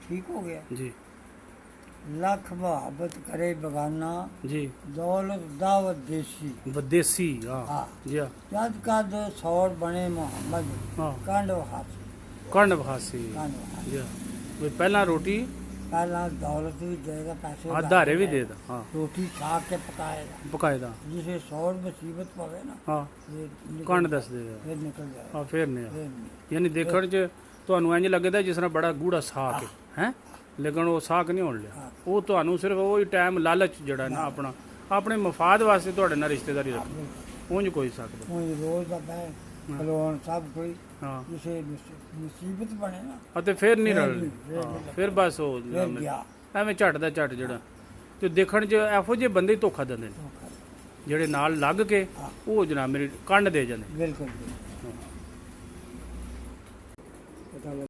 ठीक हो गया जी लख मुहब्बत करे बगाना जी दौलत दावत देसी विदेशी हाँ हाँ जी हाँ जद कद सौर बने मोहम्मद हाँ कंड हाथ कंड भासी कंड हाथ जी हाँ भी पहला रोटी पहला दौलत भी देगा पैसे हाँ भी धारे भी देगा। दे दा हाँ रोटी खा के पकाएगा पकाए दा जिसे सौर मुसीबत पवे ना हाँ ये निकल ਕੰਡ जाए, ਦੱਸਦੇ ਆ फिर निकल जाए ਹਾਂ ਫਿਰ ਨਹੀਂ ਆ। फिर नहीं। ਯਾਨੀ ਦੇਖਣ 'ਚ ਤੁਹਾਨੂੰ ਇੰਜ ਲੱਗਦਾ ਜਿਸ ਤਰ੍ਹਾਂ ਬੜਾ ਗੂੜਾ ਸਾਕ ਹੈ ਲੇਕਿਨ ਉਹ ਸਾਕ ਨਹੀਂ ਹੋਣ ਲਿਆ ਉਹ ਤੁਹਾਨੂੰ ਸਿਰਫ ਉਹ ਹੀ ਟਾਈਮ ਲਾਲਚ ਜਿਹੜਾ ਨਾ ਆਪਣਾ ਆਪਣੇ ਮਫਾਦ ਵਾਸਤੇ ਤੁਹਾਡੇ ਨਾਲ ਰਿਸ਼ਤੇਦਾਰੀ ਰੱਖੀ ਉਂਝ ਕੋਈ ਸਕਦਾ कोई रोज का बैग खलोन सब कोई ਹਾਂ जिसे मुसीबत बने ना ਅਤੇ ਫਿਰ ਨਹੀਂ ਫਿਰ ਰਲ ਨਹੀਂ, ਫਿਰ ਹਾਂ, ਨਹੀਂ ਫਿਰ ਬਸ ਉਹ फिर गया ਐਵੇਂ ਝੱਟ ਦਾ ਝੱਟ ਜਿਹੜਾ ਤੇ ਦੇਖਣ 'ਚ ਇਹੋ ਜਿਹੇ ਬੰਦੇ ਹੀ ਧੋਖਾ ਦਿੰਦੇ ਨੇ ਜਿਹੜੇ ਨਾਲ ਲੱਗ ਕੇ ਉਹ ਜਨਾਬ ਮੇਰੀ ਕੰਡ ਦੇ ਜਾਂਦੇ बिल्कुल पता